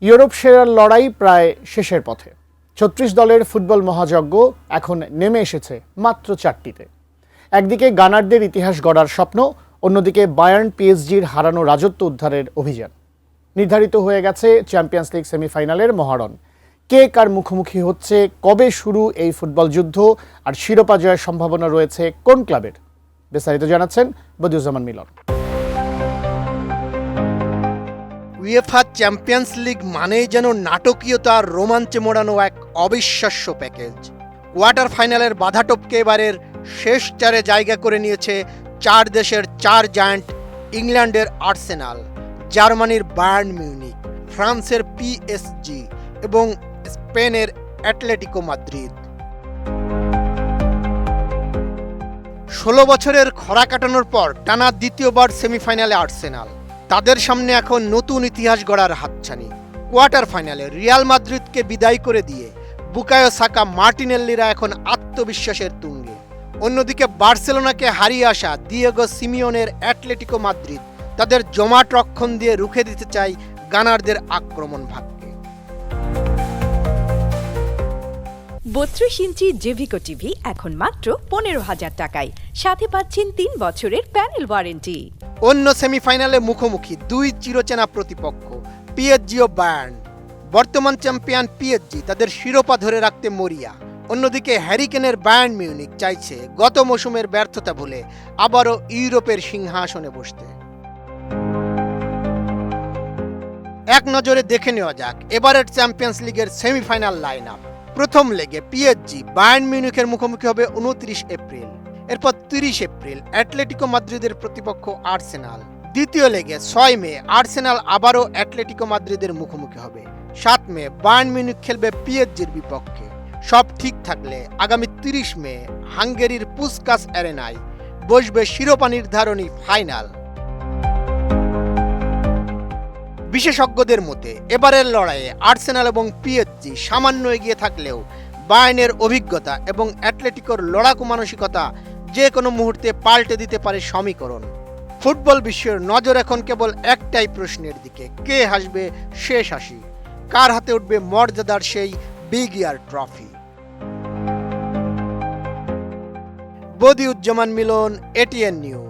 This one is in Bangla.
ইউরোপ সেরার লড়াই প্রায় শেষের পথে। ৩৬ দলের ফুটবল মহাযজ্ঞ এখন নেমে এসেছে মাত্র ৪টিতে। একদিকে গানারদের ইতিহাস গড়ার স্বপ্ন, অন্যদিকে বায়ার্ন পিএসজির হারানো রাজত্ব উদ্ধারের অভিযান। নির্ধারিত হয়ে গেছে চ্যাম্পিয়ন্স লিগ সেমিফাইনালের মহারণ। কে কার মুখোমুখি হচ্ছে, কবে শুরু এই ফুটবল যুদ্ধ, আর শিরোপা জয়ের সম্ভাবনা রয়েছে কোন ক্লাবের? বিস্তারিত জানাচ্ছেন বদিউজ্জামান মিলন। উয়েফা চ্যাম্পিয়ন্স লিগ মানেই যেন নাটকীয়তা আর রোমাঞ্চে মোড়ানো এক অবিশ্বাস্য প্যাকেজ। কোয়ার্টার ফাইনালের বাধা টপকে এবারের শেষ চারে জায়গা করে নিয়েছে চার দেশের চার জায়ান্ট: ইংল্যান্ডের আর্সেনাল, জার্মানির বায়ার্ন মিউনিক, ফ্রান্সের পিএসজি এবং স্পেনের অ্যাটলেটিকো মাদ্রিদ। ১৬ বছরের খরা কাটানোর পর টানা দ্বিতীয়বার সেমিফাইনালে আর্সেনাল। তাদের সামনে এখন নতুন ইতিহাস গড়ার হাতছানি। কোয়ার্টার ফাইনালে রিয়াল মাদ্রিদকে বিদায় করে দিয়ে বুকায়ো সাকা, মার্টিনেল্লিরা এখন আত্মবিশ্বাসের তুঙ্গে। অন্যদিকে বার্সেলোনাকে হারিয়ে আসা দিয়েগো সিমিওনের অ্যাটলেটিকো মাদ্রিদ তাদের জমাট রক্ষণ দিয়ে রুখে দিতে চায় গানারদের আক্রমণ ভাগকে। ৩২ ইঞ্চি জেভিকো টিভি এখন মাত্র ১৫,০০০ টাকায়, সাথে পাচ্ছেন ৩ বছরের প্যানেল ওয়ারেন্টি। অন্য সেমিফাইনালে মুখোমুখি দুই চিরচেনা প্রতিপক্ষ পিএসজি ও বায়ার্ন। বর্তমান চ্যাম্পিয়ন পিএসজি তাদের শিরোপা ধরে রাখতে মরিয়া। অন্যদিকে হ্যারিকেনের বায়ার্ন মিউনিক চাইছে গত মৌসুমের ব্যর্থতা ভুলে আবারও ইউরোপের সিংহাসনে বসতে। এক নজরে দেখে নেওয়া যাক এবারের চ্যাম্পিয়ন্স লিগের সেমিফাইনাল লাইন আপ। প্রথম লেগে পিএসজি বায়ার্ন মিউনিকের মুখোমুখি হবে ২৯ এপ্রিল। এরপর ৩০ এপ্রিল অ্যাটলেটিকো মাদ্রিদের প্রতিপক্ষ আর্সেনাল। দ্বিতীয় লেগে ৬ মে আর্সেনাল আবারও অ্যাটলেটিকো মাদ্রিদের মুখোমুখি হবে। ৭ মে বায়ার্ন মিউনিক খেলবে পিএসজির বিপক্ষে। সব ঠিক থাকলে আগামী ৩০ মে হাঙ্গেরির পুসকাস অ্যারেনায় বসবে শিরোপা নির্ধারণী ফাইনাল। বিশেষজ্ঞদের মতে এবারের লড়াইয়ে আর্সেনাল এবং পিএসজি সামান্য এগিয়ে থাকলেও বায়ার্নের অভিজ্ঞতা এবং অ্যাটলেটিকোর লড়াকু মানসিকতা যে কোনো মুহূর্তে পাল্টে দিতে পারে সমীকরণ। ফুটবল বিশ্বের নজর এখন কেবল একটাই প্রশ্নের দিকে: কে হাসবে শেষ হাসি? কার হাতে উঠবে মর্যাদার সেই বিগ ইয়ার ট্রফি? বদিউজ্জামান মিলন, এটিএন নিউজ।